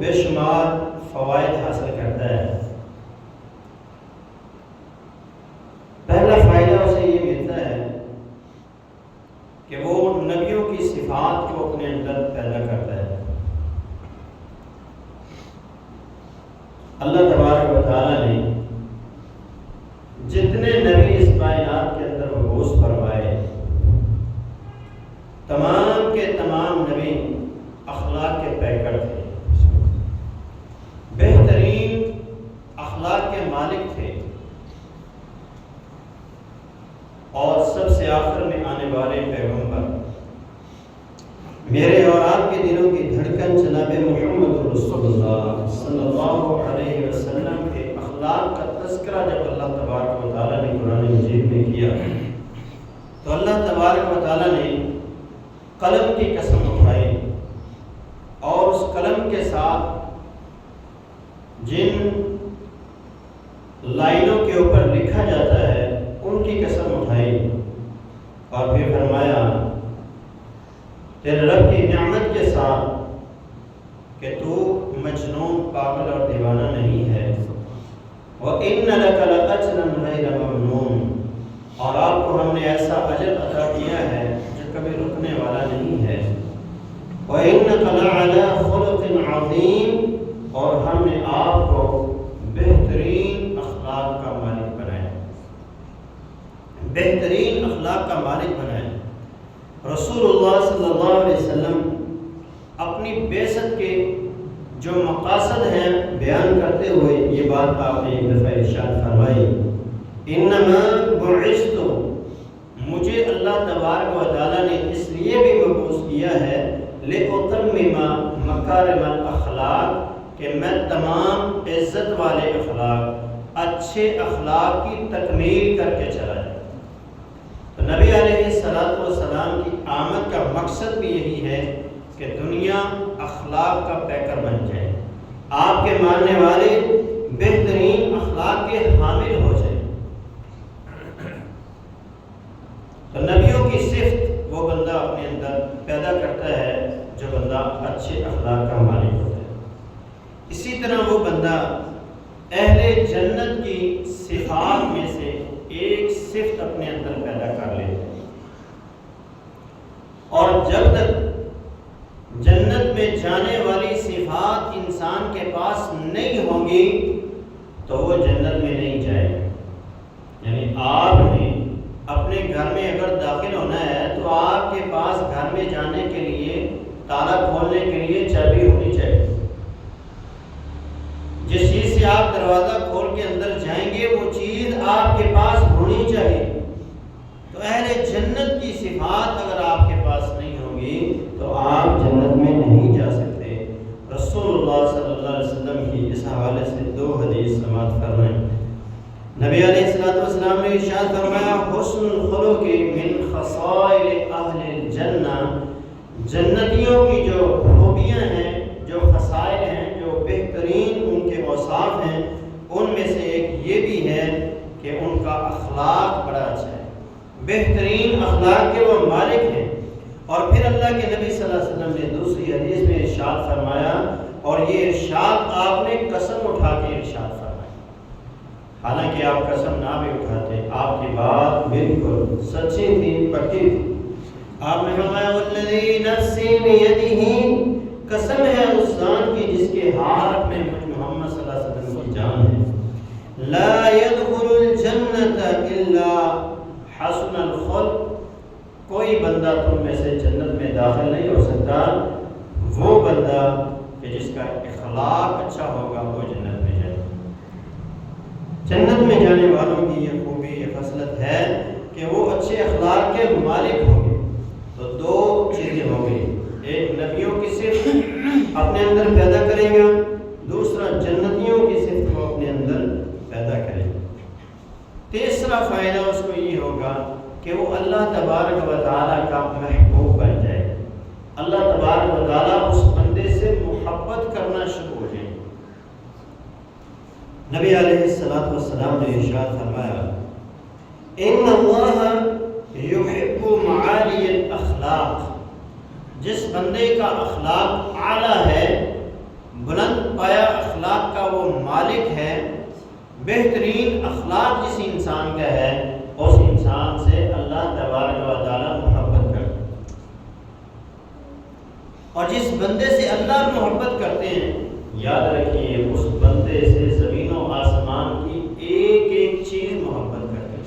بے شمار فوائد حاصل کرتا ہے۔ پہلا فائدہ اسے یہ ملتا ہے کہ وہ نبیوں کی صفات کو اپنے اندر پیدا کرتا ہے۔ اللہ تبارک و تعالیٰ نے جتنے نبی اس کائنات کے اندر مبعوث فرمائے، تمام کے تمام نبی اخلاق کے پیکر تھے، بہترین اخلاق کے مالک تھے، اور سب سے آخر میں آنے والے پیغمبر، میرے اور آپ کے دلوں کی دھڑکن جناب محمد رسول اللہ صلی اللہ علیہ وسلم کے اخلاق کا تذکرہ جب اللہ تبارک و تعالیٰ نے قرآن مجید میں کیا تو اللہ تبارک و تعالیٰ نے قلم کی قسم اٹھائی، اور اس قلم کے ساتھ جن لائنوں کے اوپر لکھا جاتا ہے ان کی قسم اٹھائی، اور پھر فرمایا تیرے رب کی نعمت کے ساتھ کہ تو مجنون، پاگل اور دیوانہ نہیں ہے، وَإِنَّ لَكَ لَأَجْرًا غَيْرَ مَمْنُونٍ، اور آپ کو ہم نے ایسا اجر عطا کیا ہے جو کبھی رکنے والا نہیں ہے، وَإِنَّكَ لَعَلَىٰ خُلُقٍ عَظِيمٍ، اور ہم نے آپ کو بہترین اخلاق کا مالک بنایا، بہترین اخلاق کا مالک بنایا۔ رسول اللہ صلی اللہ علیہ وسلم اپنی بعثت کے جو مقاصد ہیں بیان کرتے ہوئے یہ بات آپ نے ایک دفعہ ارشاد فرمائی، انما بعثت، مجھے اللہ تبارک و تعالیٰ نے اس لیے بھی مبعوث کیا ہے لأتمم مکارم الاخلاق، کہ میں تمام عزت والے اخلاق، اچھے اخلاق کی تکمیل کر کے چلا جاؤں۔ تو نبی علیہ السلام کی آمد کا مقصد بھی یہی ہے کہ دنیا اخلاق کا پیکر بن جائے، آپ کے ماننے والے بہترین اخلاق کے حامل ہو جائیں۔ تو نبیوں کی صفت وہ بندہ اپنے اندر پیدا کرتا ہے جو بندہ اچھے اخلاق کا مالک ہوتا ہے۔ اسی طرح وہ بندہ اہل جنت کی صفات میں سے ایک صفت اپنے اندر پیدا کر لیتا ہے، اور جب تک جنت میں جانے والی صفات انسان کے پاس نہیں ہوں گی تو وہ جنت میں نہیں جائے گا۔ یعنی آپ نے اپنے گھر میں اگر داخل ہونا ہے تو آپ کے پاس گھر میں جانے کے لیے، تالا کھولنے کے لیے چابی ہونی چاہیے۔ جس چیز سے آپ دروازہ کھول کے اندر جائیں گے وہ چیز آپ کے پاس ہونی چاہیے۔ تو اہل جنت کی صفات اگر آپ کے پاس نہیں ہوگی تو آپ جنت میں نہیں جا سکتے۔ رسول اللہ صلی اللہ علیہ وسلم کی اس حوالے سے دو حدیث سماعت فرمائیں۔ نبی علیہ السلام نے ارشاد فرمایا، حسن الخلق من خصائل اہل الجنہ، جنتیوں کی جو خوبیاں ہیں، جو خصائل ہیں، جو بہترین ان کے اوصاف ہیں، ان میں سے ایک یہ بھی ہے کہ ان کا اخلاق بڑا اچھا ہے، بہترین اخلاق کے وہ مالک ہیں۔ اور پھر اللہ کے نبی صلی اللہ علیہ وسلم نے دوسری حدیث میں ارشاد فرمایا، اور یہ ارشاد آپ نے قسم اٹھا کے ارشاد فرمایا، حالانکہ آپ قسم نہ بھی اٹھاتے، آپ کی بات بالکل سچی تھی، پکی تھی۔ آپ نے فرمایا والذی نفسی بیدہ، قسم ہے اس ذات کی جس کے ہاتھ میں محمد صلی اللہ علیہ وسلم کی جان ہے، لا يدخل الجنت الا حسن الخلق، کوئی بندہ تم میں سے جنت میں داخل نہیں ہو سکتا وہ بندہ کہ جس کا اخلاق اچھا ہوگا وہ جنت میں جائے۔ جنت میں جانے والوں کی یہ خوبی، یہ خصلت ہے کہ وہ اچھے اخلاق کے مالک ہوں گے۔ تو دو چیزیں ہوں گی، ایک نبیوں کی صفت اپنے اندر پیدا کریں گے، دوسرا جنتیوں کی صفت کو اپنے اندر پیدا کریں گے۔ تیسرا فائدہ اس کو یہ ہوگا کہ وہ اللہ تبارک و تعالیٰ کا محبوب بن جائے، اللہ تبارک و تعالیٰ اس بندے سے محبت کرنا شروع ہو جائے۔ نبی علیہ السلام نے ارشاد فرمایا، ان اللہ یحب معالی الاخلاق، جس بندے کا اخلاق اعلیٰ ہے بلند پایا اخلاق کا وہ مالک ہے۔ بہترین اخلاق جس انسان کا ہے اس انسان سے اللہ تبارک و تعالیٰ محبت کرتے ہیں، اور جس بندے سے اللہ محبت کرتے ہیں یاد رکھیے اس بندے سے زمین و آسمان کی ایک ایک چیز محبت کرتے ہیں۔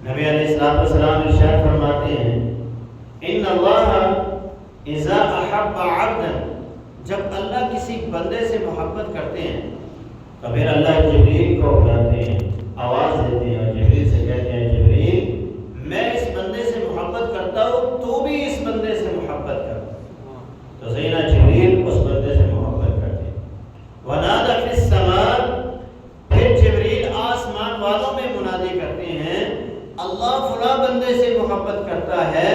نبی علیہ السلام ارشاد فرماتے ہیں ان اللہ اذا احب عبدا، جب اللہ کسی بندے سے محبت کرتے ہیں تو پھر اللہ جبریل کو بلاتے ہیں، آواز دیتے ہیں اور جبریل سے کہتے ہیں جبریل میں اس بندے سے محبت کرتا ہوں تو بھی اس بندے سے محبت کر۔ تو سیدنا جبریل اس بندے سے محبت کرتے ہیں۔ ونادى فی السماء، پھر جبریل آسمان والوں میں منادی کرتے ہیں اللہ فلاں بندے سے محبت کرتا ہے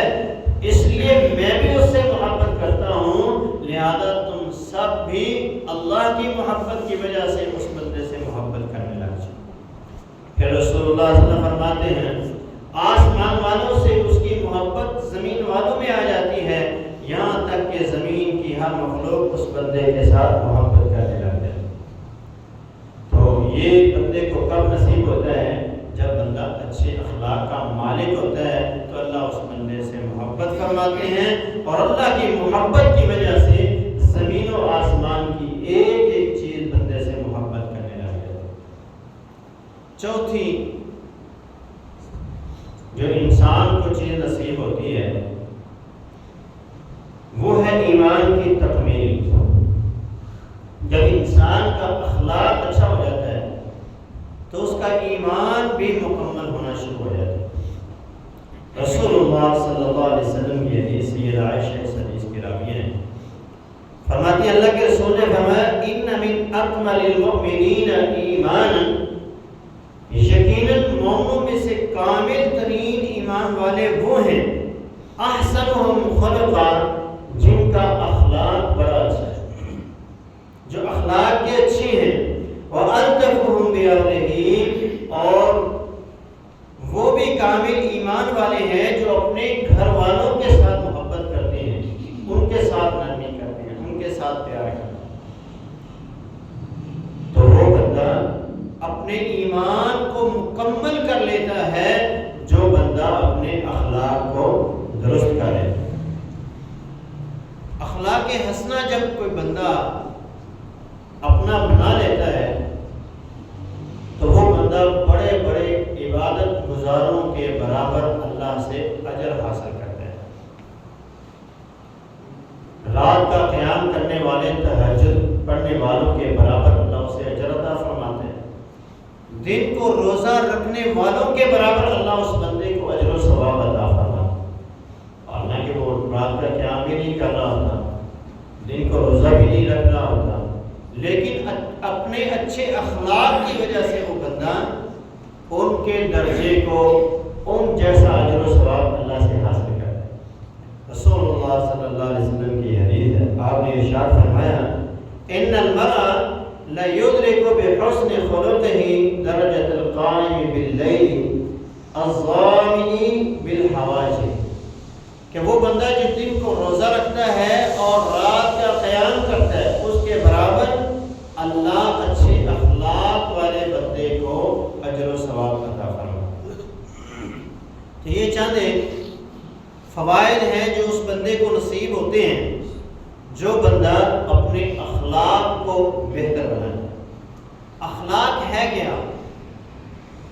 اس لیے میں بھی اس سے محبت کرتا ہوں، لہذا تم سب بھی اللہ کی محبت کی وجہ سے اس بندے سے محبت کرنے لگ جائیں۔ پھر رسول اللہ صلی اللہ علیہ وسلم فرماتے ہیں آسمان والوں سے اس کی محبت زمین والوں میں آ جاتی ہے، یہاں تک کہ زمین کی ہر مخلوق اس بندے کے ساتھ محبت کرنے لگتا ہے۔ تو یہ بندے کو کب نصیب ہوتا ہے؟ جب بندہ اچھے اخلاق کا مالک ہوتا ہے تو اللہ اس بندے سے محبت فرماتے ہیں، اور اللہ کی محبت کی وجہ سے زمین و آسمان کی ایک ایک چیز بندے سے محبت کرنے لگتا ہے۔ چوتھی جو انسان کو چیز نصیب ہوتی ہے وہ ہے ایمان کی تکمیل۔ جب انسان کا اخلاق اچھا ہو جاتا ہے تو اس کا ایمان بھی مکمل ہونا شروع ہو جاتا ہے۔ رسول اللہ صلی اللہ علیہ وسلم کی حدیث سیدہ عائشہ اس حدیث کی راوی ہیں، فرماتی اللہ کے رسول نے فرمایا ان من اکمل المؤمنین ایمانا، یقیناً مومنوں میں سے کامل ترین ایمان والے وہ ہیں احسنہم خلقا، جن کا اخلاق بڑا اچھا ہے، جو اخلاق کے اچھے ہیں، وَأَلْتَفُهُمْ بِأَهْلِهِ، اور وہ بھی کامل ایمان والے ہیں جو اپنے گھر والوں کے ساتھ محبت کرتے ہیں، ان کے ساتھ نرمی کرتے ہیں، ان کے ساتھ پیار کرتے ہیں۔ تو وہ بندہ اپنے ایمان کو مکمل کر لیتا ہے جو بندہ اپنے اخلاق کو درست کرے۔ اخلاق حسنہ جب کوئی بندہ اپنا بنا لیتا ہے تو وہ بندہ بڑے بڑے عبادت گزاروں کے برابر اللہ سے اجر حاصل کرتا ہے۔ رات کا قیام کرنے والے، تہجد پڑھنے والوں کے برابر اللہ اسے اجر عطا فرماتے ہیں۔ دن کو روزہ رکھنے والوں کے برابر اللہ اس بندے کو اجر و ثواب عطا فرماتا ہے، اور نہ کہ وہ رات کا قیام بھی نہیں کر رہا ہوتا، دن کو روزہ بھی نہیں رکھ رہا ہوتا، لیکن اپنے اچھے اخلاق کی وجہ سے وہ بندہ ان کے درجے کو ان جیسا اجر و ثواب اللہ سے حاصل کرتا ہے۔ رسول اللہ صلی اللہ علیہ وسلم کی حدیث ہے، آپ نے ارشاد فرمایا ان المرء لیدرک بحسن خلقہ درجۃ القائم باللیل الظامئ بالحواجب، کہ وہ بندہ جو دن کو روزہ رکھتا ہے اور رات کا قیام کرتا ہے اس کے برابر اللہ اچھے اخلاق والے بندے کو اجر و ثواب عطا فرماتا ہے۔ تو یہ چند فوائد ہیں جو اس بندے کو نصیب ہوتے ہیں جو بندہ اپنے اخلاق کو بہتر بنائے۔ اخلاق ہے کیا؟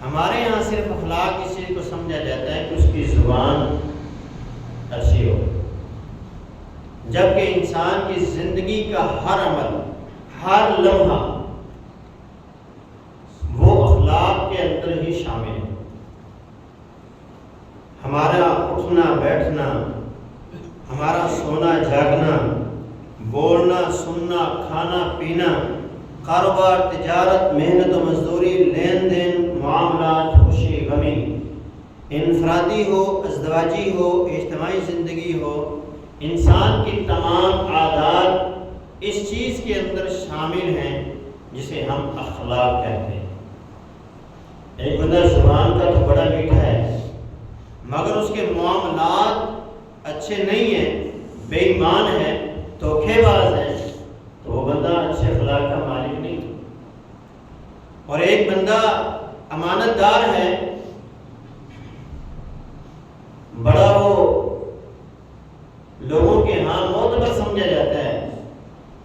ہمارے یہاں صرف اخلاق اس چیز کو سمجھا جاتا ہے کہ اس کی زبان اچھی ہو، جبکہ انسان کی زندگی کا ہر عمل، ہر لمحہ وہ اخلاق کے اندر ہی شامل ہے۔ ہمارا اٹھنا بیٹھنا، ہمارا سونا جاگنا، بولنا سننا، کھانا پینا، کاروبار، تجارت، محنت و مزدوری، لین دین، معاملات، خوشی غمی، انفرادی ہو، ازدواجی ہو، اجتماعی زندگی ہو، انسان کی تمام عادات اس چیز کے اندر شامل ہیں جسے ہم اخلاق کہتے ہیں۔ ایک بندہ زبان کا تو بڑا میٹھا ہے مگر اس کے معاملات اچھے نہیں ہیں، بے ایمان ہے، دھوکے باز ہے، بندہ اچھے اخلاق کا مالک نہیں. اور ایک بندہ امانت دار ہے، بڑا وہ لوگوں کے ہاں معتبر سمجھا جاتا ہے،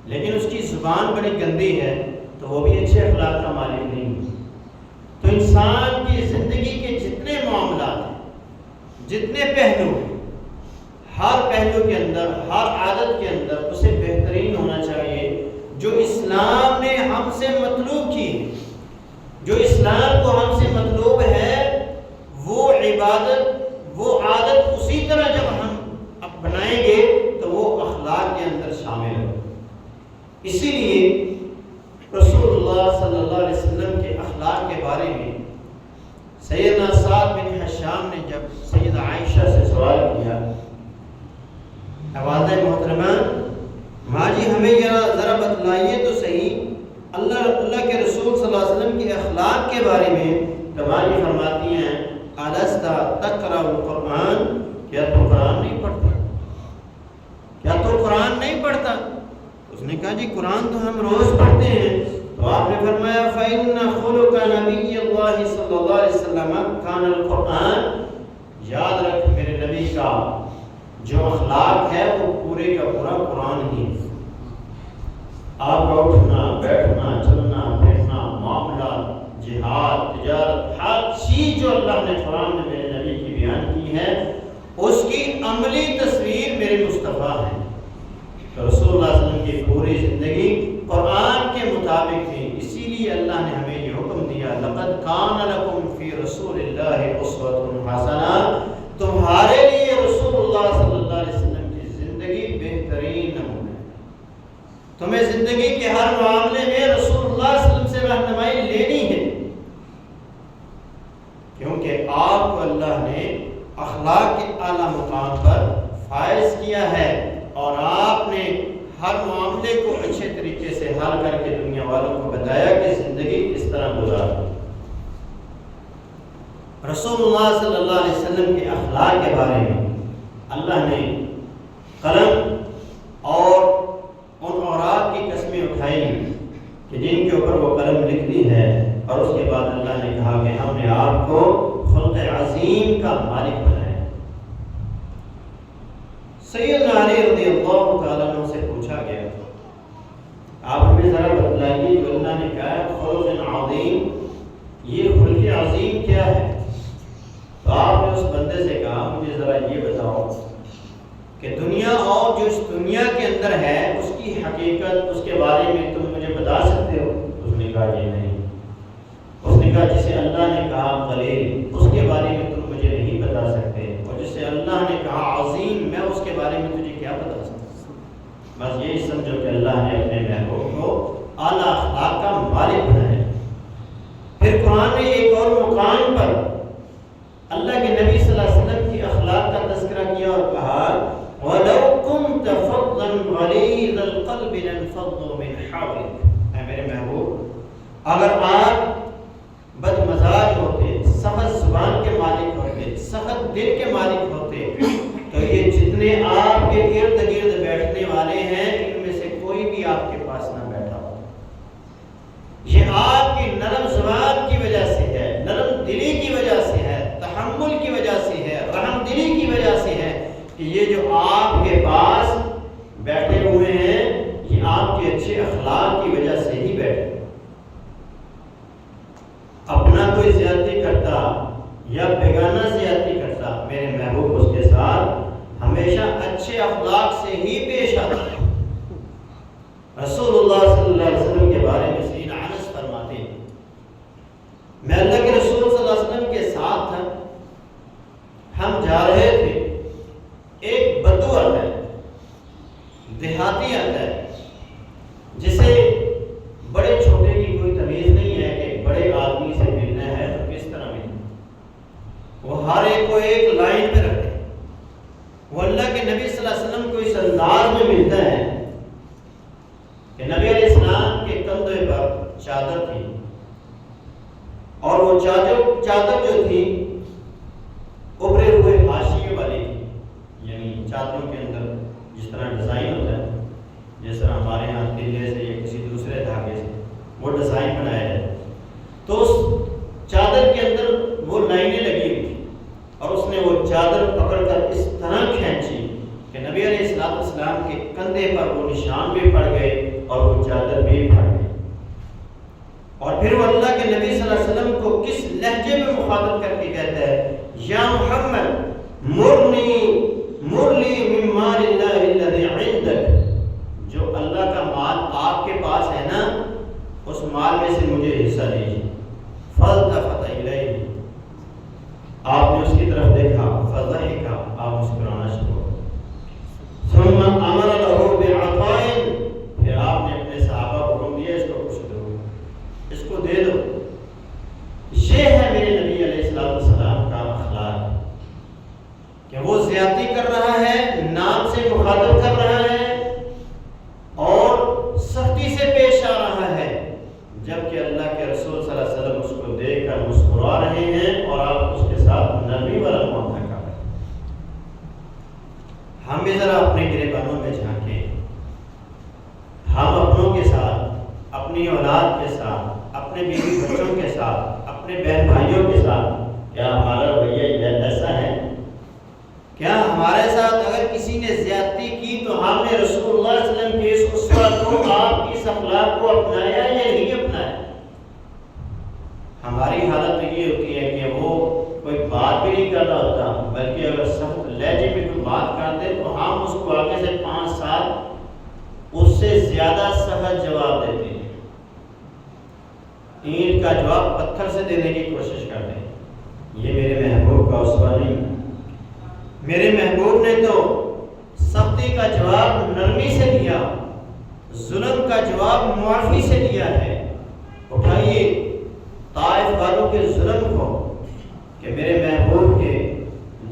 لیکن اس کی زبان بڑی گندی ہے، تو وہ بھی اچھے اخلاق کا مالک نہیں. تو انسان کی زندگی کے جتنے معاملات ہیں، جتنے پہلو ہیں، ہر پہلو کے اندر، ہر عادت کے اندر اسے بہترین ہونا چاہیے جو اسلام نے ہم سے مطلوب کی ہے. جو اسلام کو ہم سے مطلوب ہے وہ عبادت، وہ عادت اسی طرح جب ہم بنائیں گے تو وہ اخلاق کے اندر شامل ہے. اسی لیے رسول اللہ صلی اللہ علیہ وسلم کے اخلاق کے بارے میں سیدنا سعد بن حشام نے جب سیدہ عائشہ سے سوال کیا، والدہ محترمہ ماں جی ہمیں ذرا بتلائیے تو صحیح اللہ کے رسول صلی اللہ علیہ وسلم کے اخلاق کے بارے میں. تو ماں جی فرماتی ہیں الستا تقرأ القرآن، کیا تو قرآن نہیں پڑھتا؟ کیا تو قرآن نہیں پڑھتا؟ اس نے کہا جی قرآن تو ہم روز پڑھتے ہیں. تو آپ نے فرمایا فَإِنَّ خُلُقَ نَبِيِّ اللَّهِ صلی اللہ علیہ وسلم كَانَ الْقُرْآنَ. یاد رکھ میرے نبی کا جو اخلاق ہے وہ پورے کا پورا قرآن ہی ہے. آپ کا اٹھنا بیٹھنا چلنا پھرنا معاملات، جہاد، تجارت، ہر چیز جو اللہ نے قرآن میں میرے نبی کی بیان کی ہے اس کی عملی تصویر میرے مصطفیٰ ہے. تو رسول اللہ صلی اللہ علیہ وسلم کی پوری زندگی قرآن کے مطابق تھی. اسی لیے اللہ نے ہمیں یہ حکم دیا لَقَدْ كَانَ لَكُمْ فِي رَسُولِ اللَّهِ أُسْوَةٌ حَسَنَةٌ. تمہارے لیے رسول اللہ صلی اللہ علیہ وسلم کی زندگی بہترین نمونہ ہے. تمہیں زندگی کے ہر معاملے میں رسول اللہ صلی اللہ علیہ وسلم سے رہنمائی لینی ہے، کیونکہ آپ کو اللہ نے اخلاق کے اعلیٰ مقام پر فائز کیا ہے اور آپ نے ہر معاملے کو اچھے طریقے سے حل کر کے دنیا والوں کو بتایا کہ زندگی کس طرح گزارو. رسول اللہ صلی اللہ علیہ وسلم کے اخلاق کے بارے میں اللہ نے قلم اور ان اوراق کی قسمیں اٹھائی کہ جن کے اوپر وہ قلم لکھتی ہے، اور اس کے بعد اللہ نے کہا کہ ہم نے آپ کو خلق عظیم کا مالک بنایا. سیدنا علی رضی اللہ تعالیٰ عنہ سے پوچھا گیا آپ ہمیں ذرا بتلائیے جو اللہ نے کہا ہے خلق عظیم، یہ خلق عظیم کیا ہے؟ تو آپ نے اس بندے سے کہا مجھے ذرا یہ بتاؤ کہ دنیا اور جو اس دنیا کے اندر ہے اس کی حقیقت، اس کے بارے میں تم مجھے بتا سکتے ہو؟ اس نے کہا یہ نہیں. اس نے کہا جسے اللہ نے کہا قلیل اس کے بارے میں تم مجھے نہیں بتا سکتے، اور جسے اللہ نے کہا عظیم میں اس کے بارے میں تجھے کیا بتا سکتا. بس یہی سمجھو کہ اللہ نے اپنے محبوب کو اعلیٰ اخلاق کا مالک بنایا. پھر قرآن نے ایک اور مقام پر اللہ کے نبی صلی اللہ علیہ وسلم کی اخلاق کا تذکرہ کیا اور کہا وَلَوْ كُنْتَ فَضًّا غَلِيظَ الْقَلْبِ لَانفَضُّوا مِنْ حَوْلِكَ. اے میرے محبوب اگر آپ بد مزاج ہوتے، سخت زبان کے مالک ہوتے، سخت دل کے مالک ہوتے، تو یہ جتنے آپ کے ارد گرد بیٹھنے والے ہیں ان میں سے کوئی بھی آپ کے پاس نہ بیٹھا ہو. یہ آپ کی نرم زبان کی وجہ سے ہے، نرم دلی کی وجہ سے ہے، تحمل کی وجہ سے ہے، رحم دلی کی وجہ سے ہے کہ یہ جو آپ کے پاس بیٹھے ہوئے ہیں یہ آپ کے اچھے اخلاق کی وجہ سے ہی بیٹھے. اپنا کوئی زیادتی کرتا یا بیگانہ زیادتی کرتا، میرے محبوب اس کے ساتھ ہمیشہ اچھے اخلاق سے ہی پیش آتا. رسول اللہ صلی اللہ علیہ وسلم کے بارے میں سیدنا انس فرماتے ہیں میں اللہ کے رسول صلی اللہ علیہ وسلم کے ساتھ تھا، ہم جا رہے تھے، ایک بدو آتا ہے، دیہاتی آتا ہے جسے بڑے چھوٹے کی کوئی تمیز نہیں ہے کہ بڑے آدمی سے ملنا ہے تو کس طرح ملنا. وہ ہر ایک کو ایک لائن پہ رکھتے ہیں. وہ اللہ کے نبی صلی اللہ علیہ وسلم کو اس انداز میں ملتا ہے کہ نبی علیہ السلام کے کندھے پر چادر تھی، اور وہ چادر جو تھی ابھرے ہوئے حاشیے والی تھی، یعنی چادروں کے اندر جس طرح ڈیزائن ہوتا ہے جس طرح ہمارے یہاں تلے سے یا کسی دوسرے دھاگے سے وہ ڈیزائن بنایا جائے، تو اس چادر کے اندر وہ لائنیں لگی ہوئی تھی اور اس نے وہ چادر پکڑ کر اس طرح کھینچی کہ نبی علیہ السلام کے کندھے پر وہ نشان بھی پڑ گئے اور وہ چادر بھی پھٹ گئی۔ اور پھر وہ اللہ کے نبی صلی اللہ علیہ وسلم کو کس لہجے میں مخاطب کر کے کہتا ہے، یا محمد مرلی من مال اللہ الذی عندک، جو اللہ کا مال آپ کے پاس ہے نا، اس مال میں سے مجھے حصہ دیجیے۔ فالتفت الیہ، آپ نے اس کی طرف دیکھا، فضحک، آپ مسکرانا شروع ہو۔ ثم امر له بعطاء، پھر آپ نے اپنے صحابہ کو حکم دیا اس کو کچھ دو، اس کو دے دو۔ یہ ہے میرے نبی علیہ السلام کا اخلاق کہ وہ زیادتی کر رہا ہے، نام سے مخاطب کر رہا ہے اور سختی سے پیش آ رہا ہے، جبکہ اللہ کے رسول صلی اللہ علیہ وسلم اس کو دیکھ کر مسکرا رہے ہیں اور آپ اس کے ساتھ نرمی والا معاملہ کر رہے ہیں۔ ہم بھی ذرا اپنے گریبانوں میں جھانکیں، ہم اپنوں کے ساتھ، اپنی اولاد کے ساتھ، اپنے بیوی بچوں کے ساتھ، اپنے بہن بھائیوں کے ساتھ کیا ہمارا رویہ ایسا ہے؟ کیا ہمارے ساتھ اگر کسی نے زیادتی کی تو ہم نے رسول اللہ صلی اللہ علیہ وسلم کے اس اسوہ کو، آپ کی اس اخلاق کو اپنایا یا نہیں اپنایا؟ ہماری حالت تو یہ ہوتی ہے کہ وہ کوئی بات بھی نہیں کر رہا ہوتا، بلکہ اگر سخت لہجے میں کوئی بات کر دے تو ہم اس کو آگے سے 5 سال اس سے زیادہ سخت جواب دیتے ہیں، اینٹ کا جواب پتھر سے دینے کی کوشش کرتے ہیں۔ یہ میرے محبوب کا اسوہ نہیں۔ میرے محبوب نے تو سختی کا جواب نرمی سے دیا، ظلم کا جواب معافی سے دیا ہے۔ اٹھائیے طائف والوں کے ظلم کو کہ میرے محبوب کے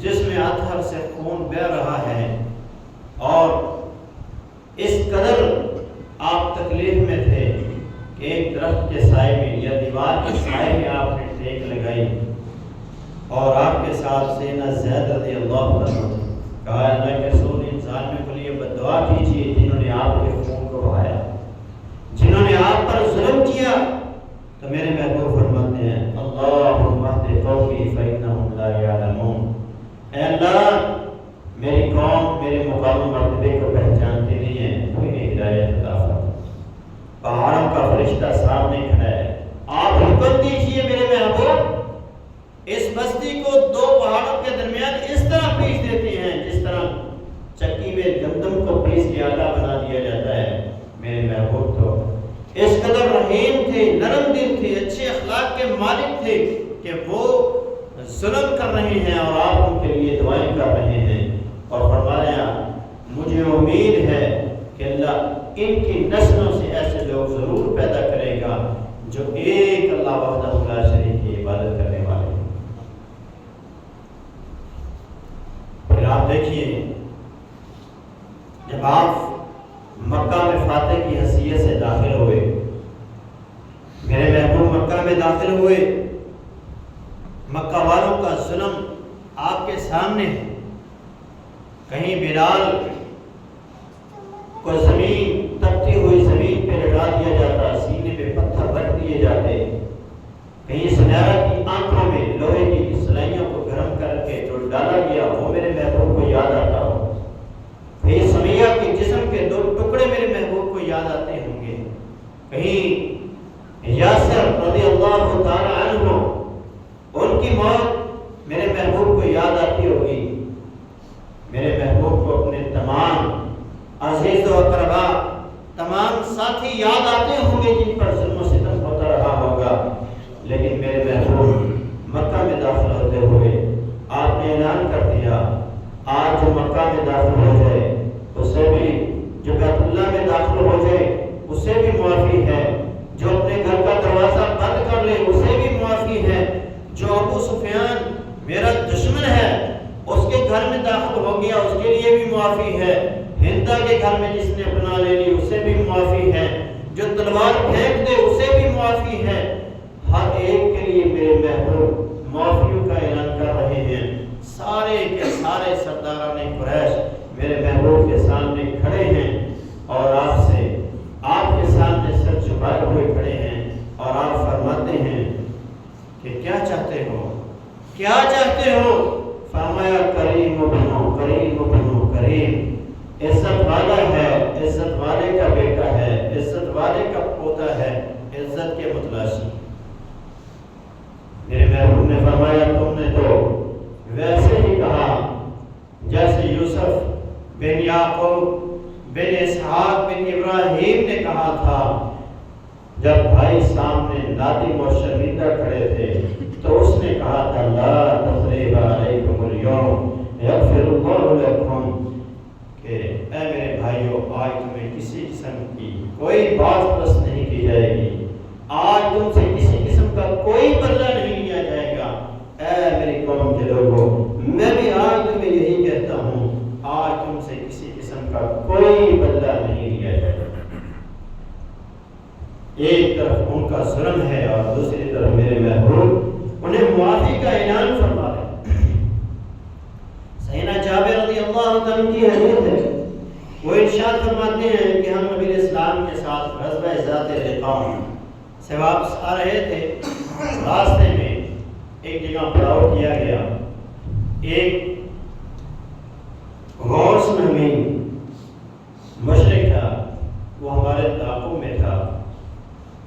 جسم اطہر سے خون بہہ رہا ہے اور اس قدر آپ تکلیف میں تھے کہ ایک درخت کے سائے میں یا دیوار کے سائے میں آپ نے ٹیک لگائی اور آپ کے ساتھ سیدنا زید رضی اللہ عنہ کہا، اللہ کے رسول ان ظالموں کے لیے بد دعا کیجیے جنہوں نے آپ کے خون کو بہایا، جنہوں نے آپ پر ظلم کیا۔ تو میرے محبوب فرماتے ہیں، اللہم اہد قومی فإنہم لا یعلمون، اے اللہ میری قوم میرے مقام مرتبے کو پہچانتی نہیں ہے، تو انہیں ہدایت عطا فرما۔ پہاڑوں کا فرشتہ سامنے کھڑا ہے، آپ حکم دیجیے میرے محبوب اس بستی کو 2 پہاڑوں کے درمیان اس طرح پیس دیتے ہیں جس طرح چکی میں گندم کو پیس کے آٹا بنا دیا جاتا ہے۔ میرے محبوب تو اس قدر رحیم تھے، نرم دل تھے، اچھے اخلاق کے مالک تھے کہ وہ ظلم کر رہے ہیں اور آپ ان کے لیے دعائیں کر رہے ہیں، اور فرمایا مجھے امید ہے کہ اللہ ان کی نسلوں سے ایسے لوگ ضرور پیدا کرے گا جو ایک اللہ وحدہ لا شریک کی عبادت کرنے والے ہیں۔ پھر آپ دیکھیے جب آپ مکہ میں فاتح کی حیثیت سے داخل ہوئے، میرے محبوب مکہ میں داخل ہوئے، مکہ والوں کا ظلم آپ کے سامنے ہے۔ کہیں بلال کو زمین تپتی ہوئی زمین پہ لٹا دیا جاتا، سینے پہ پتھر رکھ دیے جاتے، کہیں سنیرہ کی آنکھوں میں لوہے کی سلائیوں کو گرم کر کے جو ڈالا گیا وہ میرے محبوب کو یاد آتا ہو، کہیں سمیہ کے جسم کے 2 ٹکڑے میرے محبوب کو یاد آتے ہوں گے، کہیں یاسر رضی اللہ تعالی عنہ ان کی موت میرے محبوب کو یاد آتی ہوگی۔ میرے محبوب کو اپنے تمام عزیز و اقربا، تمام ساتھی یاد آتے ہوں گے جن پر ظلم و ستم ہوتا رہا ہوگا، لیکن میرے محبوب مکہ میں داخل ہوتے ہوئے آپ نے اعلان کر دیا، آج جو مکہ میں داخل ہو جائے اسے بھی، جو بیت اللہ میں داخل ہو جائے اسے بھی معافی ہے، جو اپنے گھر کا دروازہ بند کر لے اسے بھی معافی ہے، جو ابو سفیان میرا دشمن ہے اس کے گھر میں داخل ہو گیا اس کے لیے بھی معافی ہے، ہندا کے گھر میں جس نے اپنا لے لی اسے بھی معافی ہے، جو تلوار پھینک دے اسے بھی معافی ہے۔ ہر ایک کے لیے میرے محبوب معافیوں کا اعلان کر رہے ہیں۔ سارے کے سارے سرداران قریش میرے محبوب کے سامنے کھڑے ہیں اور آپ کریم، عزت والا ہے، عزت والے کا بیٹا ہے، عزت والے کا پوتا ہے، عزت کے متلاشی۔ میرے محبوب نے فرمایا تم نے تو ویسے ہی کہا جیسے یوسف بن یعقوب بن اسحاق بن ابراہیم نے کہا تھا جب بھائی سامنے نادم اور شرمندہ کھڑے تھے تو اس نے کہا تھا لا تثریب علیکم اليوم یغفر اللہ لکم، کہ اے میرے بھائیو آج تمہیں کسی قسم کی کوئی باز پرست نہیں کی جائے گی، آج تم سے کسی قسم کا کوئی بدلہ نہیں لیا جائے گا۔ اے میری قوم کے لوگوں، میں بھی آج تمہیں یہی کہتا ہوں، آج تم سے کسی قسم کا کوئی بدلہ نہیں لیا جائے گا۔ ایک طرف ان کا ظلم ہے اور دوسری طرف میرے محبوب انہیں معافی کا اعلان فرما رہے ہیں۔ سیدنا جابر رضی اللہ عنہ کی حدیث ہے، وہ ارشاد فرماتے ہیں کہ ہم نبی علیہ السلام کے ساتھ غزوہ ذات رقام سے واپس آ رہے تھے، راستے میں ایک جگہ پڑاؤ کیا گیا، ایک غوث نامی مشرک تھا، وہ ہمارے تعاقب میں تھا،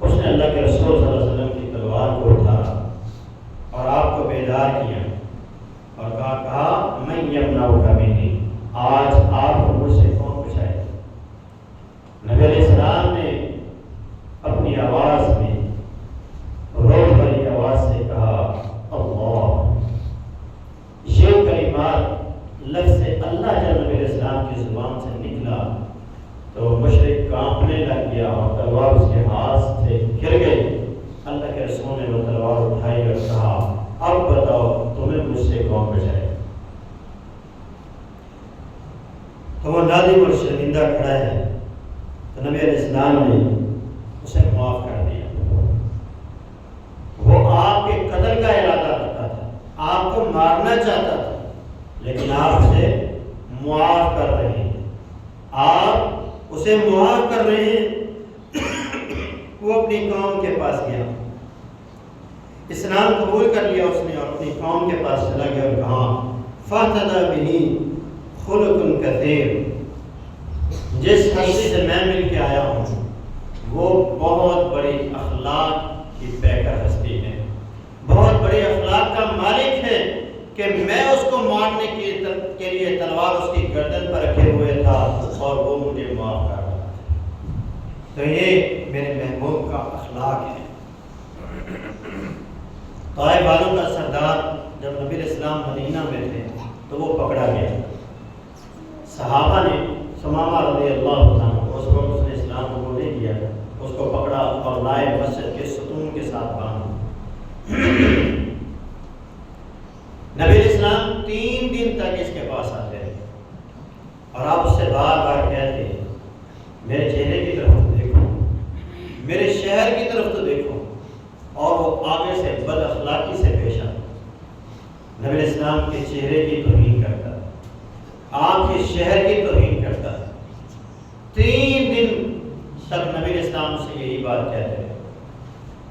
اس نے اللہ کے رسول صلی اللہ علیہ وسلم کی تلوار کو اٹھایا اور آپ کو بیدار کیا اور کہا میں یمنعک منی، آج آپ کو مجھ سے کون بچائے؟ نبی علیہ السلام نے اپنی آواز میں روح بھری آواز سے کہا اللہ۔ یہ کلمات لفظ اللہ جب نبی علیہ السلام کی زبان سے نکلا تو مشرک کانپنے لگ گیا اور تلوار اس کے ہاتھ سے گر گئی۔ اللہ کے رسول نے وہ تلوار اٹھائی اور کہا اب بتاؤ تمہیں مجھ سے کون بچائے؟ تو وہ نادم اور شرمندہ کھڑا ہے، تو نبی علیہ السلام نے اسے معاف کر دیا۔ وہ آپ کے قتل کا ارادہ رکھتا تھا، آپ کو مارنا چاہتا تھا، لیکن آپ اسے معاف کر رہے ہیں، آپ اسے معاف کر رہے ہیں۔ وہ اپنی قوم کے پاس گیا، اسلام قبول کر لیا اس نے اور اپنی قوم کے پاس چلا گیا اور کہا فاہتدی بہ خلق کثیر، جس ہستی سے میں مل کے آیا ہوں وہ بہت بڑی اخلاق کی پیکر ہستی ہے، بہت بڑے اخلاق کا مالک ہے کہ میں اس کو مارنے کے لیے تلوار اس کی گردن پر رکھے ہوئے تھا اور وہ مجھے معاف کر رہا تھا۔ تو یہ میرے محبوب کا اخلاق ہے۔ طائف والوں کا سردار جب نبی علیہ السلام مدینہ میں تھے تو وہ پکڑا گیا، صحابہ نے ثمامہ رضی اللہ عنہ اس وقت اس نے اسلام قبول نہیں کیا، اس کو پکڑا اور لائے مسجد کے ستون کے ساتھ باندھا۔ نبی علیہ السلام 3 دن تک اس کے پاس آتے رہے اور آپ اس سے بار بار کہتے میرے چہرے کی طرف تو دیکھو، میرے شہر کی طرف تو دیکھو، اور وہ آگے سے بد اخلاقی سے پیش آتا، نبی علیہ السلام کے چہرے کی توہین کرتا، آپ کے شہر کی توہین کرتا۔ 3 دن تک نبی علیہ السلام سے یہی بات کہتے ہیں۔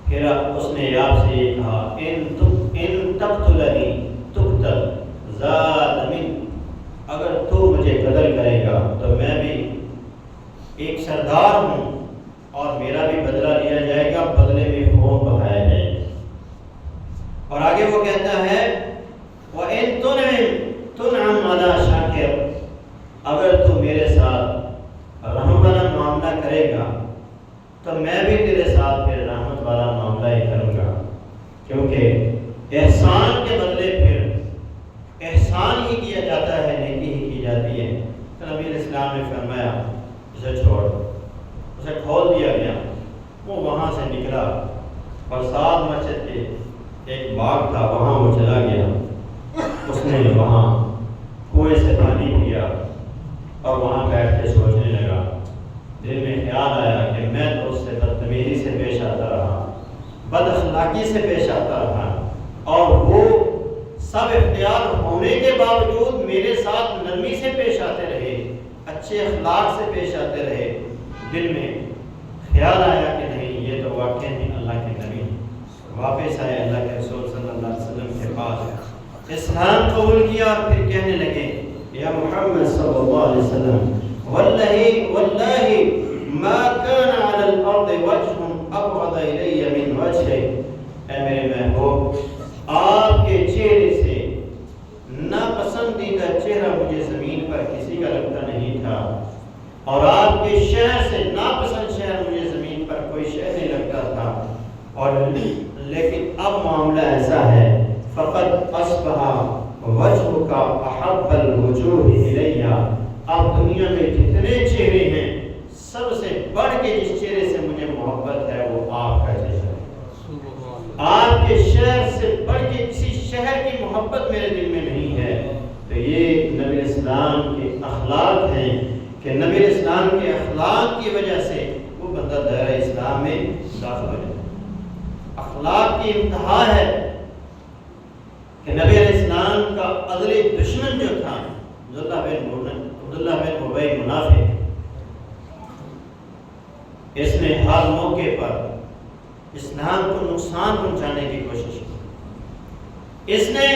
پھر اس نے آپ سے یہ کہا ان تقتلنی تقتل ذات من، اگر تو مجھے قتل کرے گا تو میں بھی ایک سردار ہوں اور میرا بھی بدلہ لیا جائے گا، بدلے میں خون بہایا جائے گا۔ اور آگے وہ کہتا ہے وَإِن تُنْعَمْ عَلَىٰ شَاكِرٍ، اگر تو میرے ساتھ رحم والا معاملہ کرے گا تو میں بھی تیرے ساتھ پھر رحمت والا معاملہ ہی کروں گا، کیونکہ احسان کے بدلے پھر احسان ہی کیا جاتا ہے، نیکی ہی کی جاتی ہے۔ تو نبی علیہ السلام نے فرمایا اسے چھوڑ، اسے کھول دیا گیا۔ وہ وہاں سے نکلا اور ساتھ مسجد کے ایک باغ تھا وہاں وہ چلا گیا، اس نے وہاں کنویں سے پانی پیا اور وہاں بیٹھ کے سوچنے لگا۔ دل میں خیال آیا کہ میں تو اس سے بدتمیزی سے پیش آتا رہا، بد اخلاقی سے پیش آتا رہا، اور وہ سب اختیار ہونے کے باوجود میرے ساتھ نرمی سے پیش آتے رہے، اچھے اخلاق سے پیش آتے رہے۔ دل میں خیال آیا کہ نہیں یہ تو واقعی نہیں اللہ کے نبی۔ واپس آئے اللہ کے رسول صلی اللہ علیہ وسلم کے پاس، اسلام قبول کیا اور پھر کہنے لگے یا محمد صلی اللہ علیہ وسلم واللہ ما كان على الارض وجه ابغض الی من وجهک، اے میرے محبوب آپ کے چہرے سے ناپسندیدہ چہرہ مجھے زمین پر کسی کا لگتا نہیں تھا، اور آپ کے شہر سے ناپسند شہر مجھے زمین پر کوئی شہر نہیں لگتا تھا، اور لیکن اب معاملہ ایسا ہے فقط اصبح وجهک احب الوجوہ الی، اب دنیا میں جتنے چہرے ہیں سب سے بڑھ کے جس چہرے سے مجھے محبت ہے وہ آپ کا چہرہ ہے۔ آپ کے شہر سے بڑھ کے کسی شہر کی محبت میرے دل میں نہیں ہے۔ تو یہ نبی اسلام کے اخلاق ہیں کہ نبی اسلام کے اخلاق کی وجہ سے وہ بندہ دائرہ اسلام میں داخل ہو جاتا ہے۔ اخلاق کی انتہا ہے کہ نبی علیہ السلام کا ازلی دشمن جو تھا عبداللہ بن ابی منافق، اس نے ہر موقع پر اسلام کو نقصان پہنچانے کی کوشش کی، اس نے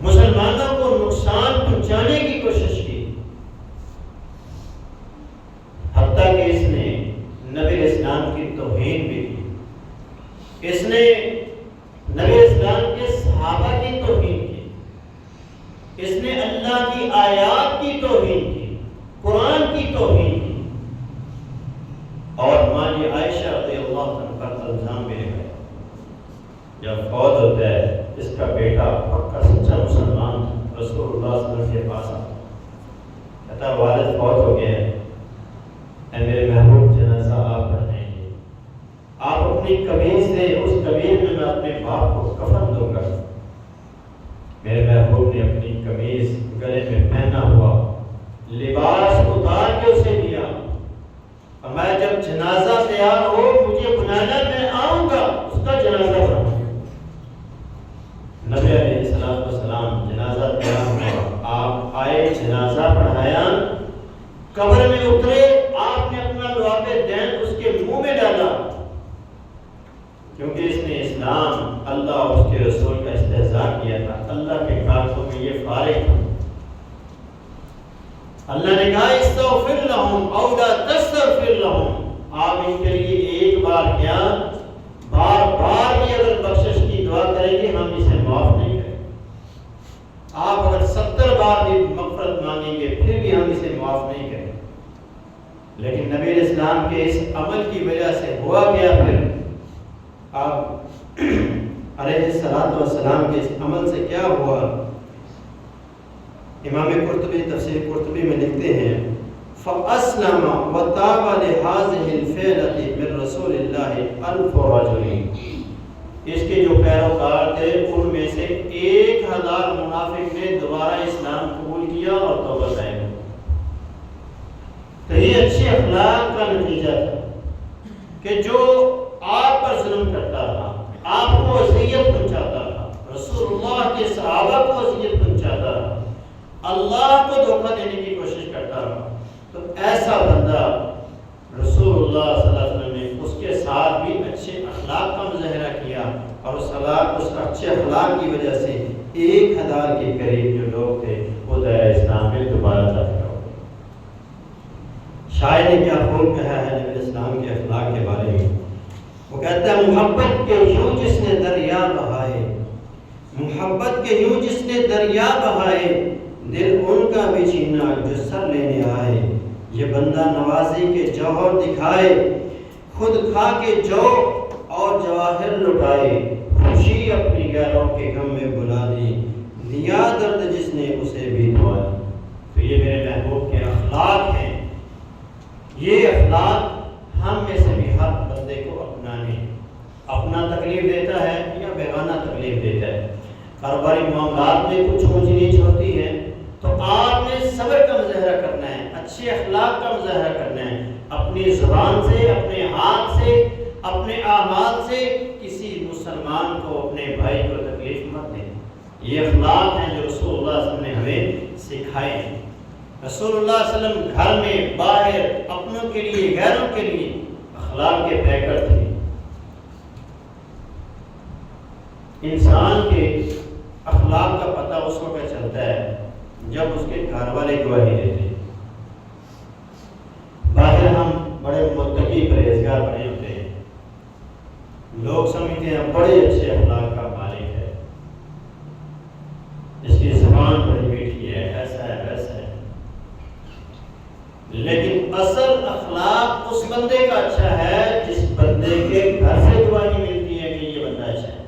مسلمانوں کو نقصان پہنچانے کی کوشش کی، حتیٰ کہ اس نے نبی اسلام کی توہین بھی کی، اس نے نبی اسلام کے صحابہ کی توہین کی، اس نے اللہ کی آیات کی توہین کی، قرآن کی توہین کی، اور ماں عائشہ رضی اللہ عنہ پر الزام بھی لگایا۔ جب فوت ہوتا ہے اس کا بیٹا پکا سچا مسلمان رسول اللہ صلی اللہ علیہ وسلم کے پاس آتا، کہتا والد فوت ہو گئے ہیں، اے میرے محبوب جنازہ آپ پڑھائیں گے، آپ اپنی قمیض سے اس قمیض میں اپنے باپ کو کفن دوں گا۔ میرے محبوب نے اپنی قمیض گلے میں پہنا ہوا لباس اتار کے اسے دیا، اور میں جب جنازہ تیار ہو مجھے بلانا، میں آؤں گا اس کا جنازہ پڑھاؤں گا۔ نبی علیہ السلام جنازہ تیار ہوا، آپ آئے، جنازہ پڑھایا، قبر میں اترے، آپ نے اپنا لعاب دین اس کے منہ میں ڈالا، کیونکہ اس نے اسلام اللہ اور اس کے رسول کا استہزاء کیا تھا، اللہ کے کاروں میں یہ فارغ تھا۔ اللہ نے کہا استغفر لہم او لا تستغفر لہم، آپ ان کے لیے ایک بار کیا بار بار بھی اگر بخشش کی دعا کریں گے ہم اسے معاف نہیں کریں، آپ اگر 70 بار بھی مغفرت مانگیں گے پھر بھی ہم اسے معاف نہیں کریں۔ لیکن نبی علیہ السلام کے اس عمل کی وجہ سے ہوا گیا، پھر آپ علیہ السلام کے اس عمل سے کیا ہوا؟ امام قرطبی تفسیر قرطبی میں لکھتے ہیں فَأَسْلَمَ وَتَابَ لِهَذِهِ الْفِعْلَةِ مِنْ رَسُولِ اللَّهِ أَلْفُ رَجُلٍ، اس کے جو پیروکار تھے ان میں سے 1000 منافق نے دوبارہ اسلام قبول کیا اور توبہ طائب۔ تو یہ اچھے اخلاق کا نتیجہ تھا کہ جو آپ پر ظلم کرتا رہا، آپ کو اذیت پہنچاتا رہا، رسول اللہ کے صحابہ کو اذیت پہنچاتا رہا، اللہ کو دھوکہ دینے کی کوشش کرتا رہا، تو ایسا بندہ رسول اللہ صلی اللہ علیہ وسلم نے اس کے ساتھ بھی اچھے اخلاق کا مظاہرہ کیا، اور اس اچھے اخلاق کی وجہ سے 1000 کے قریب جو لوگ تھے وہ دائرہ اسلام میں دوبارہ داخل ہو گئے۔ شاعر نے کیا خوب کہا ہے نبی اسلام کے اخلاق کے بارے میں، وہ کہتا ہے محبت کے یوں جس نے دریا بہائے، محبت کے یوں جس نے دریا بہائے، دل ان کا بھی چھینا جو سر لینے آئے، یہ بندہ نوازی کے جوہر دکھائے، خود کھا کے جو اور جواہر لٹائے، خوشی اپنی غیروں کے غم میں بلا دی، دیا درد جس نے اسے بھی دعا دی۔ تو یہ میرے محبوب کے اخلاق ہیں، یہ اخلاق ہم میں سے بھی ہر بندے کو اپنانے، اپنا تکلیف دیتا ہے یا بیگانہ تکلیف دیتا ہے، کاروباری معاملات میں کچھ اونچ نیچ ہوتی ہے تو آپ نے صبر کا مظاہرہ کرنا ہے، اچھے اخلاق کا مظاہرہ کرنا ہے، اپنی زبان سے، اپنے ہاتھ سے، اپنے اعمال سے کسی مسلمان کو، اپنے بھائی کو تکلیف مت دیں۔ یہ اخلاق ہیں جو رسول اللہ صلی اللہ علیہ وسلم نے ہمیں سکھائے ہیں۔ رسول اللہ صلی اللہ علیہ وسلم گھر میں، باہر، اپنوں کے لیے، غیروں کے لیے اخلاق کے پیکر تھے۔ انسان کے اخلاق کا پتہ اس وقت چلتا ہے جب اس کے گھر والے گواہی دیتے. باہر ہم بڑے متقی پرہیزگار بنے ہوتے ہیں، لوگ سمجھتے ہیں بڑے اچھے اخلاق کا مالک ہے، اس کی زبان بڑی میٹھی ہے، ایسا ہے ویسا ہے. لیکن اصل اخلاق اس بندے کا اچھا ہے جس بندے کے گھر سے گواہی ملتی ہے کہ یہ بندہ اچھا ہے.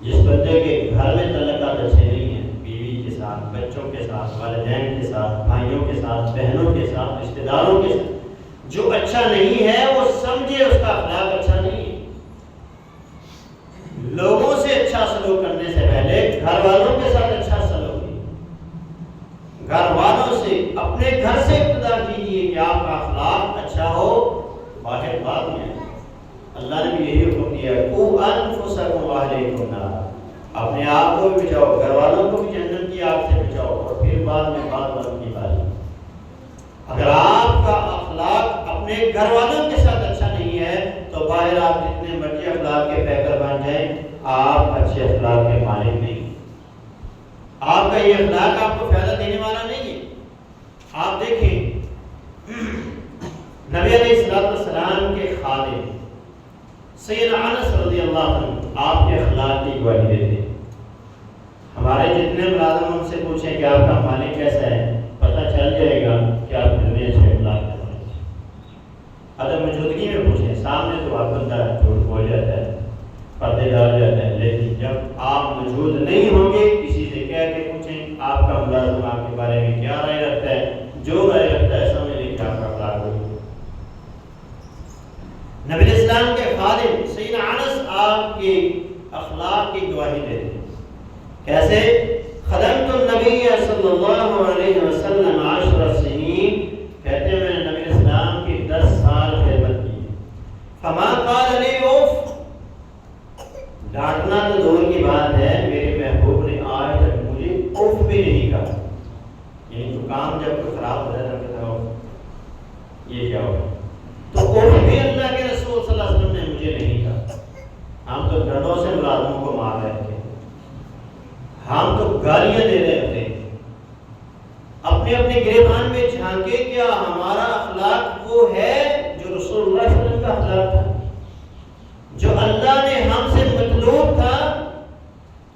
جس بندے کے گھر میں تعلقات اچھے نہیں ہیں، بیوی کے ساتھ، بچوں کے ساتھ، والدین کے ساتھ، بھائیوں کے ساتھ، بہنوں کے ساتھ، رشتہ داروں کے ساتھ، جو اچھا نہیں ہے وہ سمجھے اس کا اخلاق اچھا نہیں ہے. لوگوں سے اچھا سلوک کرنے سے پہلے گھر والوں کے ساتھ اچھا سلوک کیجیے. گھر والوں سے، اپنے گھر سے ابتدا کیجیے کہ آپ کا اخلاق اچھا ہو. باہر بات میں اللہ نے بھی یہی حکم دیا، قُوا أَنفُسَكُمْ وَأَهْلِيكُمْ نَارًا، اپنے آپ کو بھی بچاؤ، گھر والوں کو بھی جہنم کی آگ سے بچاؤ. اور پھر بعد میں بات والوں کی باری. اگر آپ کا اخلاق اپنے گھر والوں کے ساتھ اچھا نہیں ہے تو باہر آپ جتنے مرضی اخلاق کے پیکر بن جائیں، آپ اچھے اخلاق کے مالک نہیں. آپ کا یہ اخلاق آپ کو فائدہ دینے والا نہیں ہے. آپ دیکھیں نبی علیہ السلام کے خادم سیدنا انس رضی اللہ عنہ آپ کے اخلاق کی گواہی دیتے. ہمارے جتنے ملازم ان سے پوچھیں کہ آپ کا مالک کیسا ہے، پتہ چل جائے گا کہ آپ کتنے اچھے اخلاق کے مالک ہیں. عدم موجودگی میں پوچھیں، سامنے تو آپ بندہ جھوٹ بول جاتا ہے، پردے ڈال جاتا ہے، لیکن جب آپ موجود نہیں ہوں گے کسی سے کہہ کے پوچھیں آپ کا ملازم آپ کے بارے میں کیا رائے رکھتا ہے. جو رائے رکھتا ہے سمجھ لیں کہ آپ کا اخلاق ہوگا. نبی اسلام کے خادم سیدنا انس آپ کے اخلاق کی گواہی دیتے. کیسے؟ خدمت النبی صلی اللہ علیہ وسلم 10 سنین، کہتے ہیں میں نے نبی اسلام کی 10 سال خدمت کی. فما قال لی اوف، ڈانٹنا تو دور کی بات ہے، میرے محبوب نے آج تک مجھے اوف بھی نہیں کہا. یعنی تو کام جب کوئی خراب ہو جاتا ہے کہتا ہو یہ کیا ہوگا، تو اوف بھی اللہ کے رسول صلی اللہ علیہ وسلم نے مجھے نہیں کہا. ہم تو ڈنڈوں سے ملازموں کو مار رہے تھے، ہم تو گالیاں دے رہے تھے. اپنے اپنے گریبان میں جھانکے کیا ہمارا اخلاق وہ ہے جو رسول اللہ صلی اللہ علیہ وسلم کا اخلاق تھا، جو اللہ نے ہم سے مطلوب تھا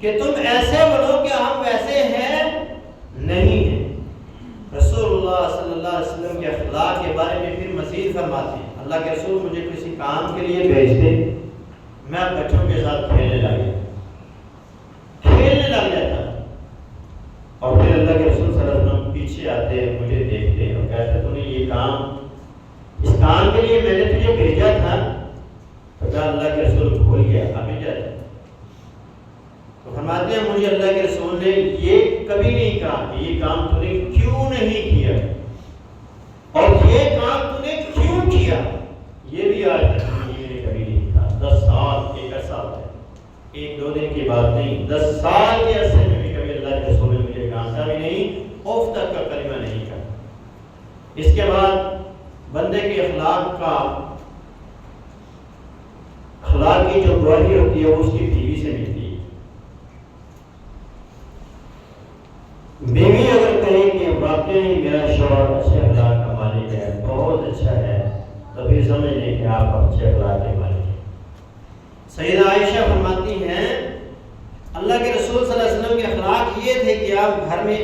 کہ تم ایسے بنو کہ ہم ویسے ہیں نہیں ہیں. رسول اللہ صلی اللہ علیہ وسلم کے اخلاق کے بارے میں پھر مزید فرماتے ہیں، اللہ کے رسول مجھے کسی کام کے لیے بھیجتے، میں بچوں کے ساتھ کھیلنے لگ جاتا، اور پھر اللہ کے رسول صلی اللہ علیہ وسلم پیچھے آتے، مجھے دیکھتے اور کہتے تو نے یہ کام، اس کام کے لیے میں نے تجھے بھیجا تھا. تو کہا اللہ کے رسول بھول گیا، ابھی جاتا. تو فرماتے ہیں مجھے اللہ کے رسول نے یہ کبھی نہیں کہا کہ یہ کام تو نے کیوں نہیں کیا، اور یہ کام تو نے کیوں کیا، یہ بھی آج تک نے کبھی نہیں کہا. 10 سال ایک عرصہ ہے، 1-2 دن کی بات نہیں، 10 سال کے عرصے میں بھی کبھی اللہ کے رسول نے مجھے ڈانٹا بھی نہیں، اوف تک کا کلمہ نہیں کہا. اس کے بعد بندے کے اخلاق کی جو گواہی ہوتی ہے وہ اس کی بیوی سے ملتی ہے. بیوی اگر کہے کہ واقعی میرا شوہر اچھے اخلاق کا مالک ہے، بہت اچھا ہے، تو پھر سمجھ لیں کہ آپ اچھے اخلاق کے مالک ہیں. سیدہ عائشہ فرماتی ہیں اللہ کے رسول صلی اللہ علیہ وسلم کے اخلاق یہ تھے کہ آپ گھر میں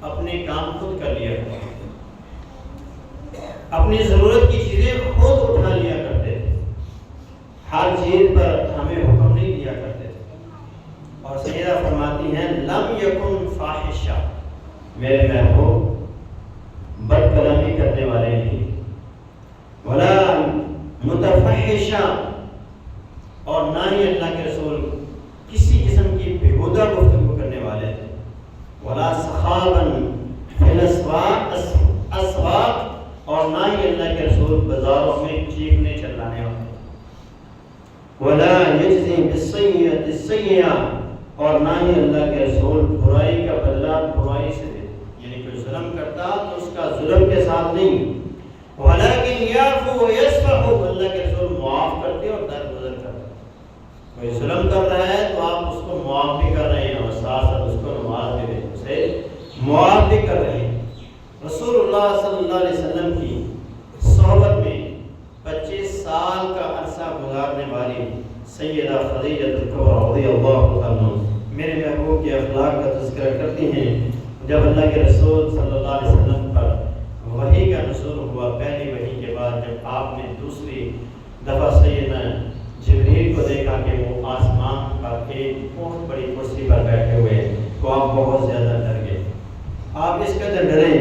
اپنے کام خود کر لیا کرتے، اپنی ضرورت کی چیزیں خود اٹھا لیا کرتے تھے، ہر چیز پر ہمیں حکم نہیں دیا کرتے تھے. اور سیدہ فرماتی ہیں لم یکن فاحشہ، میرے محبوب بد کلامی کرنے والے نہیں، ولا متفحشہ، اور نہ ہی اللہ کے رسول کسی قسم کی بےہودہ گفتگو کرنے والے تھے. ولا صخابا فی الاسواق، اور نہ ہی اللہ کے رسول بازاروں میں چیخنے چلانے والے. ولا یجزی بالسیئۃ السیئۃ، اور نہ ہی اللہ کے رسول برائی کا بدلہ برائی سے دیتے، یعنی کوئی ظلم کرتا تو اس کا ظلم کے ساتھ نہیں. ولکن یعفو ویصفح، اللہ کے رسول معاف کرتے اور درگزر کرتے. کوئی ظلم کر رہا ہے تو آپ اس کو معاف بھی کر رہے ہیں اور ساتھ ساتھ اس کو نماز بھی دیں، اسے معاف بھی کر رہے ہیں۔ رسول اللہ صلی اللہ علیہ وسلم کی صحبت میں 25 سال کا عرصہ گزارنے والی سیدہ خدیجہ الکبریٰ رضی اللہ عنہ میرے محبوب کے اخلاق کا تذکرہ کرتی ہیں۔ جب اللہ کے رسول صلی اللہ علیہ وسلم پر وحی کا نزول ہوا، پہلی وحی کے بعد جب آپ نے دوسری دفعہ سیدنا جبریل کو دیکھا کہ وہ آسمان پر ایک بہت بڑی کرسی پر بیٹھے ہوئے، تو آپ بہت زیادہ ڈر گئے۔ آپ اس قدر ڈرے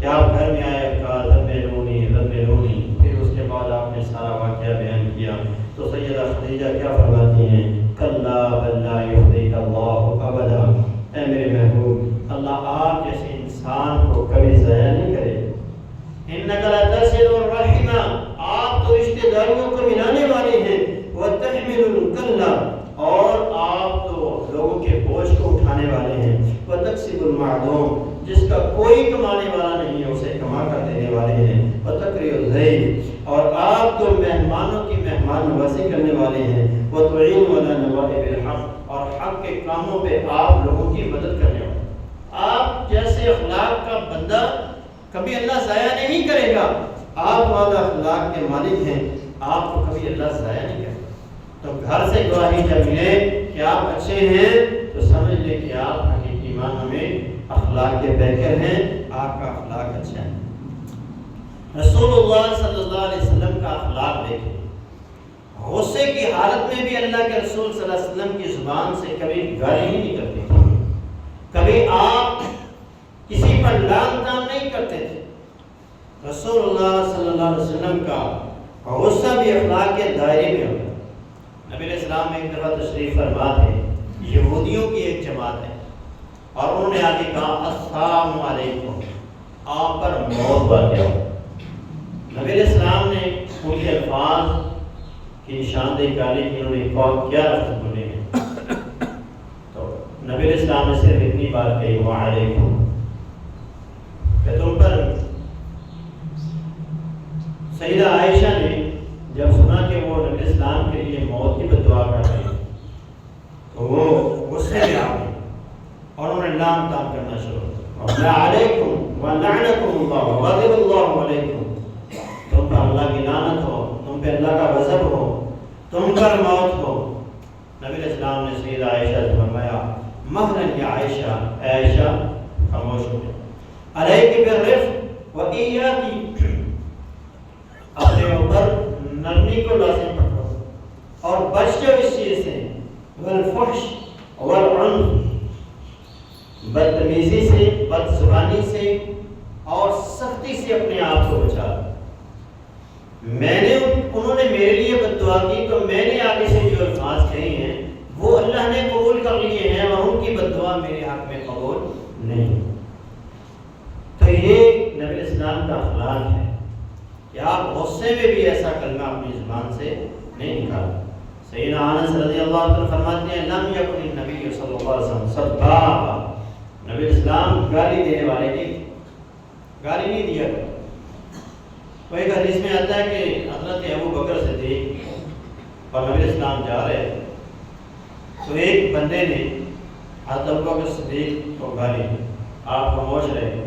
کہ آپ گھر میں آئے، کہا رب لونی رب لونی، پھر اس کے بعد آپ نے سارا واقعہ بیان کیا۔ تو سیدہ خدیجہ کیا فرماتی ہیں؟ کلا بل لا یخزیک اللہ ابدا، اے میرے محبوب، اللہ آپ جیسے انسان کو کبھی ضائع نہیں کرے۔ انک لتصل الرحم، آپ تو رشتہ داریوں کو ملانے والے ہیں۔ وتحمل الکل، اور آپ تو لوگوں کے بوجھ کو اٹھانے والے ہیں۔ وتکسب المعدوم، جس کا کوئی کمانے والا نہیں ہے اسے کما کر دینے والے ہیں۔ وتقری الضیف، اور آپ تو مہمانوں کی مہمان نوازی کرنے والے ہیں۔ وتعین علی نوائب الحق، اور حق کے کاموں پہ آپ لوگوں کی مدد کرنے والے۔ آپ جیسے اخلاق کا بندہ کبھی اللہ ضائع نہیں کرے گا۔ آپ والا اخلاق کے مالک ہیں، آپ کو کبھی اللہ ضائع نہیں کرے گا۔ تو گھر سے گواہی جب ملے کہ آپ اچھے ہیں، تو سمجھ لے کہ آپ حقیقی معنوں میں اخلاق کے بہتر ہیں، آپ کا اخلاق اچھا ہے۔ رسول اللہ صلی اللہ علیہ وسلم کا اخلاق دیکھیں، غصے کی حالت میں بھی اللہ کے رسول صلی اللہ علیہ وسلم کی زبان سے کبھی گالی ہی نہیں کرتے تھے، کبھی آپ کسی پر لعن طعن نہیں کرتے تھے۔ رسول اللہ صلی اللہ علیہ وسلم کا غصہ بھی اخلاق کے دائرے میں ہوتا ہے۔ نبی علیہ السلام ایک دفعہ تشریف فرما تھے، یہودیوں کی ایک جماعت ہے، اور انہوں نے آگے کہا السلام علیکم، آپ پر موت واقع ہو۔ نبی علیہ السلام نے ان کے الفاظ کی نشاندہی کاری کہ انہوں نے کیا لفظ بولے ہیں، تو نبی علیہ السلام نے صرف اتنی بات کہی وعلیکم، کہ تم پر۔ سیدہ عائشہ نے جب سنا کہ وہ نبی اسلام کے لیے موت کی بد دعا کر رہے ہیں، تو وہ غصے میں آ گئے اور انہوں نے لعن طعن کرنا شروع کیا، علیکم ولعنکم اللہ وغضب اللہ علیکم، تم پر اللہ کی لعنت ہو، تم پہ اللہ کا غضب ہو، تم پر موت ہو۔ نبی علیہ السلام نے سیدہ عائشہ سے فرمایا مہلاً یا عائشہ، اے عائشہ خاموش ہو جائے، علیک بالرفق وإیاکی، اپنے اوپر نرمی کو لازم پکڑو اور بچ جاؤ اس چیز سے، والفحش والعنف، بدتمیزی سے، بد زبانی سے اور سختی سے اپنے آپ کو بچا۔ انہوں نے میرے لیے بد دعا کی، تو میں نے آگے سے جو الفاظ کہے ہیں وہ اللہ نے قبول کر لیے ہیں، اور ان کی بد دعا میرے حق میں قبول نہیں۔ تو یہ نبی اسلام کا اخلاق ہے کہ آپ غصے میں بھی ایسا کلمہ اپنی زبان سے نہیں نکالتے۔ سیدنا انس رضی اللہ عنہ فرماتے ہیں لم یکن النبی صلی اللہ علیہ وسلم سبابا، نبی اسلام گالی دینے والے نہیں، گالی نہیں دیا کرتے۔ وہ ایک حدیث میں آتا ہے کہ حضرت ابو بکر صدیق اور نبی اسلام جا رہے، تو ایک بندے نے حضرت ابو بکر صدیق کو گالی دی، آپ خاموش رہے،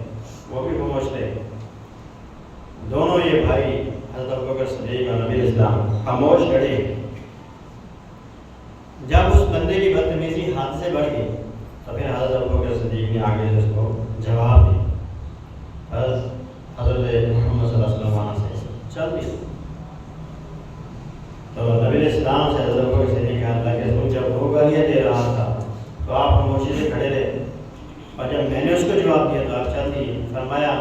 وہ بھی خاموش رہے، دونوں یہ بھائی حضرت ابو بکر صدیق اور نبی اسلام خاموش کھڑے۔ جب اس بندے کی بدتمیزی حد سے بڑھ گئی تو پھر حضرت ابو بکر صدیق نے آگے اس کو جواب دیا، حضرت محمد صلی اللہ علیہ وسلم وہاں سے چل دیا۔ تو نبی علیہ السلام سے حضرت ابو بکر صدیق کہا اللہ کے رسول جب وہ گالیاں دے رہا تھا تو آپ خاموشی سے کھڑے رہے، اور جب میں نے اس کو جواب دیا تو آپ چل دیے۔ فرمایا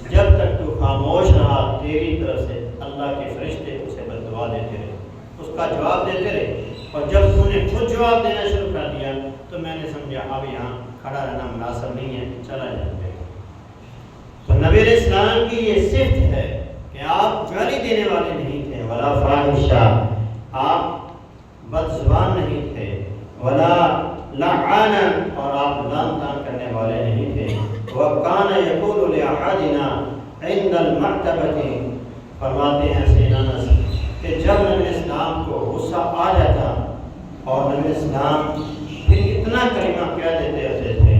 جب تک تو خاموش رہا تیری طرف سے اللہ کے فرشتے اسے بد دعا دیتے رہے، اس کا جواب دیتے رہے، اور جب تم نے خود جواب دینا شروع کر دیا تو میں نے سمجھا اب یہاں کھڑا رہنا مناسب نہیں ہے، چلا جاتے۔ تو نبی علیہ السلام کی یہ صفت ہے کہ آپ گالی دینے والے نہیں تھے، ولا فاحشہ، آپ بد زبان نہیں تھے، ولا لعان، اور آپ لعن طعن کرنے والے نہیں تھے۔ وَكَانَ يَقُولُ لِأَحَدِنَا عِنْدَ الْمَكْتَبَةِ، فرماتے ہیں سیدنا انس کہ جب نبی اسلام کو غصہ آ جاتا اور نبی اسلام پھر اتنا کلمہ کہہ دیتے ہوتے تھے،